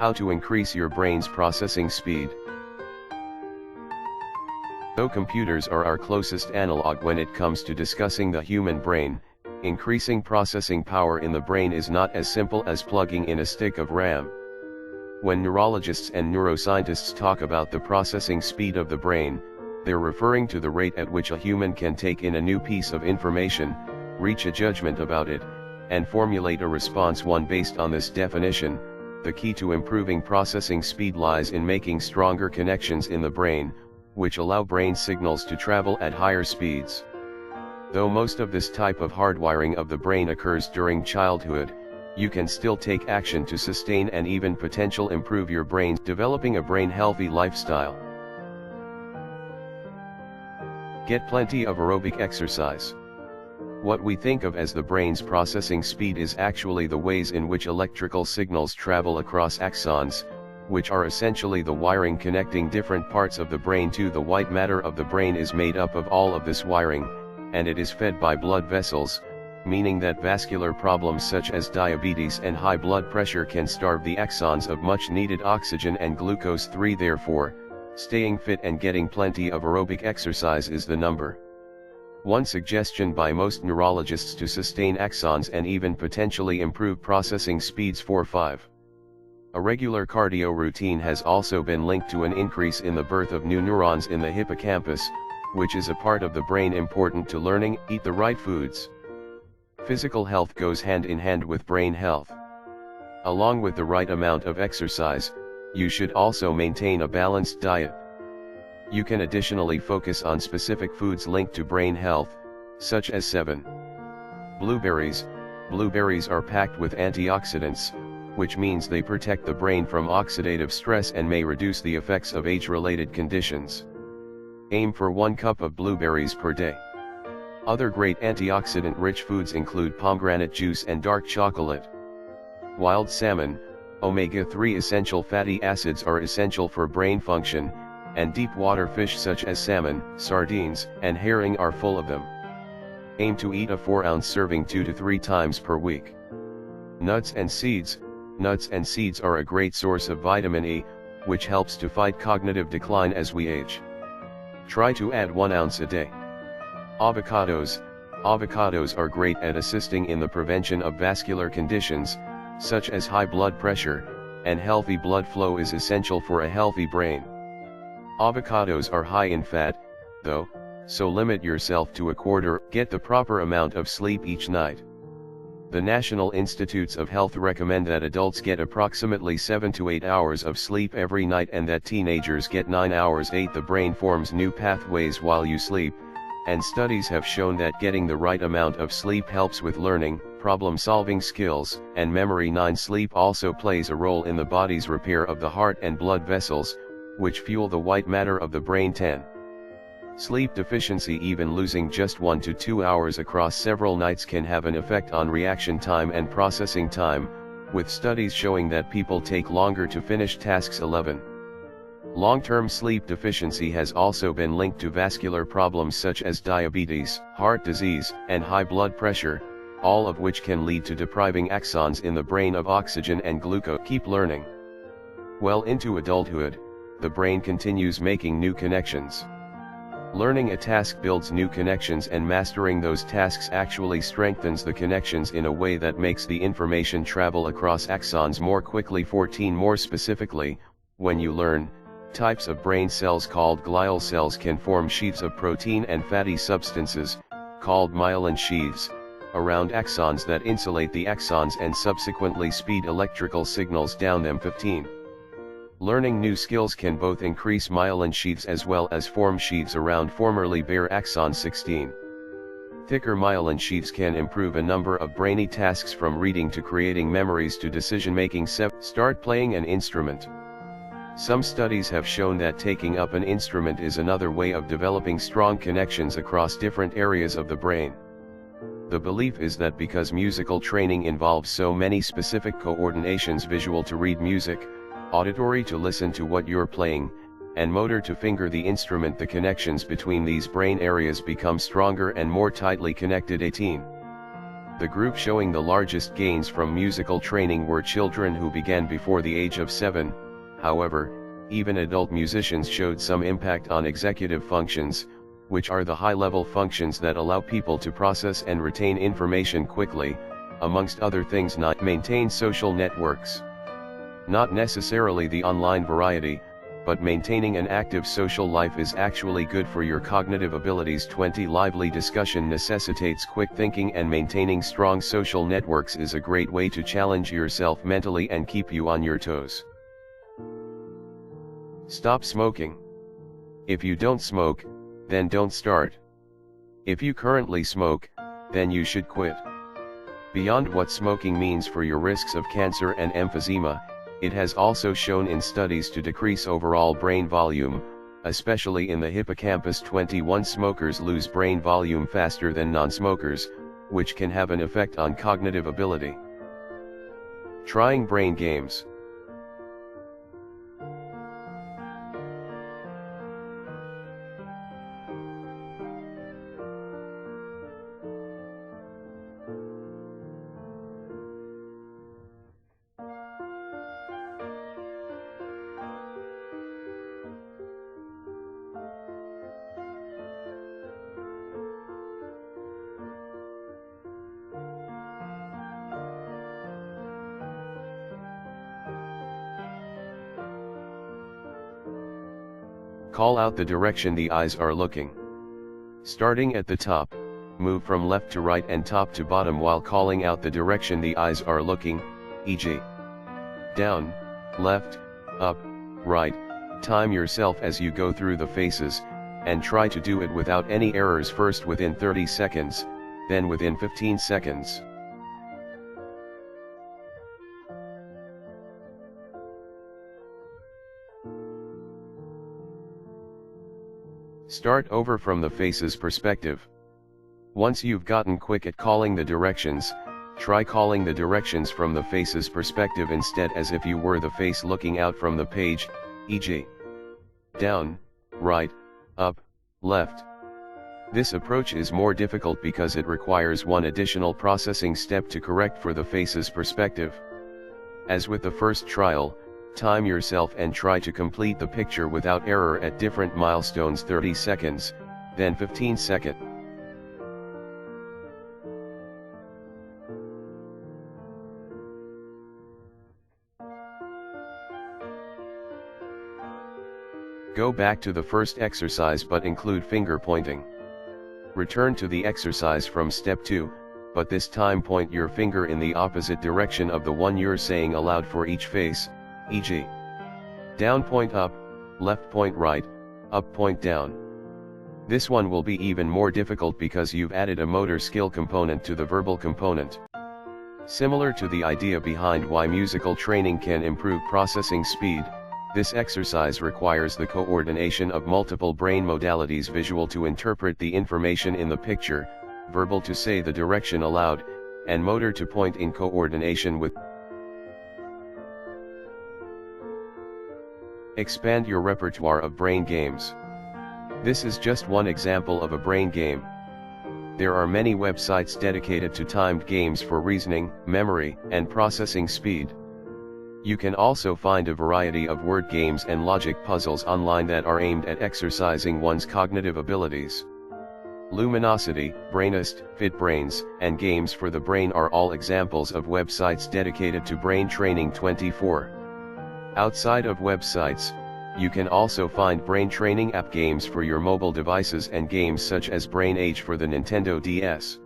How to increase your brain's processing speed. Though computers are our closest analog when it comes to discussing the human brain, increasing processing power in the brain is not as simple as plugging in a stick of RAM. When neurologists and neuroscientists talk about the processing speed of the brain, they're referring to the rate at which a human can take in a new piece of information, reach a judgment about it, and formulate a response. Based on this definition, the key to improving processing speed lies in making stronger connections in the brain, which allow brain signals to travel at higher speeds. Though most of this type of hardwiring of the brain occurs during childhood, you can still take action to sustain and even potential improve your brain, developing a brain-healthy lifestyle. Get plenty of aerobic exercise. What we think of as the brain's processing speed is actually the ways in which electrical signals travel across axons, which are essentially the wiring connecting different parts of the brain to the white matter of the brain is made up of all of this wiring, and it is fed by blood vessels, meaning that vascular problems such as diabetes and high blood pressure can starve the axons of much needed oxygen and glucose. Therefore, staying fit and getting plenty of aerobic exercise is the number one suggestion by most neurologists to sustain axons and even potentially improve processing speeds. 5. A regular cardio routine has also been linked to an increase in the birth of new neurons in the hippocampus, which is a part of the brain important to learning. Eat the right foods. Physical health goes hand in hand with brain health. Along with the right amount of exercise, you should also maintain a balanced diet. You can additionally focus on specific foods linked to brain health, such as 7. Blueberries. Blueberries are packed with antioxidants, which means they protect the brain from oxidative stress and may reduce the effects of age-related conditions. Aim for 1 cup of blueberries per day. Other great antioxidant-rich foods include pomegranate juice and dark chocolate. Wild salmon, omega-3 essential fatty acids are essential for brain function, and deep water fish such as salmon, sardines, and herring are full of them. Aim to eat a 4-ounce serving 2 to 3 times per week. Nuts and seeds. Nuts and seeds are a great source of vitamin E, which helps to fight cognitive decline as we age. Try to add 1 ounce a day. Avocados. Avocados are great at assisting in the prevention of vascular conditions, such as high blood pressure, and healthy blood flow is essential for a healthy brain. Avocados are high in fat, though, so limit yourself to a quarter. Get the proper amount of sleep each night. The National Institutes of Health recommend that adults get approximately 7 to 8 hours of sleep every night and that teenagers get 9 hours. 8. The brain forms new pathways while you sleep, and studies have shown that getting the right amount of sleep helps with learning, problem-solving skills, and memory. 9. Sleep also plays a role in the body's repair of the heart and blood vessels, which fuel the white matter of the brain. 10. Sleep deficiency. Even losing just 1 to 2 hours across several nights can have an effect on reaction time and processing time, with studies showing that people take longer to finish tasks. 11. Long-term sleep deficiency has also been linked to vascular problems such as diabetes, heart disease, and high blood pressure, all of which can lead to depriving axons in the brain of oxygen and glucose. Keep learning. Well into adulthood, the brain continues making new connections. Learning a task builds new connections, and mastering those tasks actually strengthens the connections in a way that makes the information travel across axons more quickly. 14. More specifically, when you learn, types of brain cells called glial cells can form sheaths of protein and fatty substances, called myelin sheaths, around axons that insulate the axons and subsequently speed electrical signals down them. 15. Learning new skills can both increase myelin sheaths as well as form sheaths around formerly bare axons. 16. Thicker myelin sheaths can improve a number of brainy tasks from reading to creating memories to decision-making. 7. Start playing an instrument. Some studies have shown that taking up an instrument is another way of developing strong connections across different areas of the brain. The belief is that because musical training involves so many specific coordinations, visual to read music, auditory to listen to what you're playing, and motor to finger the instrument, the connections between these brain areas become stronger and more tightly connected. 18. The group showing the largest gains from musical training were children who began before the age of 7, however, even adult musicians showed some impact on executive functions, which are the high-level functions that allow people to process and retain information quickly, amongst other things maintain social networks. Not necessarily the online variety, but maintaining an active social life is actually good for your cognitive abilities. 20 Lively discussion necessitates quick thinking, and maintaining strong social networks is a great way to challenge yourself mentally and keep you on your toes. Stop smoking. If you don't smoke, then don't start. If you currently smoke, then you should quit. Beyond what smoking means for your risks of cancer and emphysema, it has also shown in studies to decrease overall brain volume, especially in the hippocampus. 21 Smokers lose brain volume faster than non-smokers, which can have an effect on cognitive ability. Trying brain games. Call out the direction the eyes are looking. Starting at the top, move from left to right and top to bottom while calling out the direction the eyes are looking, e.g. down, left, up, right. Time yourself as you go through the faces, and try to do it without any errors, first within 30 seconds, then within 15 seconds. Start over from the face's perspective. Once you've gotten quick at calling the directions, try calling the directions from the face's perspective instead, as if you were the face looking out from the page, e.g. down, right, up, left. This approach is more difficult because it requires one additional processing step to correct for the face's perspective. As with the first trial, time yourself and try to complete the picture without error at different milestones: 30 seconds, then 15 seconds. Go back to the first exercise but include finger pointing. Return to the exercise from step 2, but this time point your finger in the opposite direction of the one you're saying aloud for each face, e.g. down point up, left point right, up point down. This one will be even more difficult because you've added a motor skill component to the verbal component. Similar to the idea behind why musical training can improve processing speed, this exercise requires the coordination of multiple brain modalities: visual to interpret the information in the picture, verbal to say the direction aloud, and motor to point in coordination with. Expand your repertoire of brain games. This is just one example of a brain game. There are many websites dedicated to timed games for reasoning, memory, and processing speed. You can also find a variety of word games and logic puzzles online that are aimed at exercising one's cognitive abilities. Luminosity, Brainist, FitBrains, and Games for the Brain are all examples of websites dedicated to brain training. 24. Outside of websites, you can also find brain training app games for your mobile devices and games such as Brain Age for the Nintendo DS.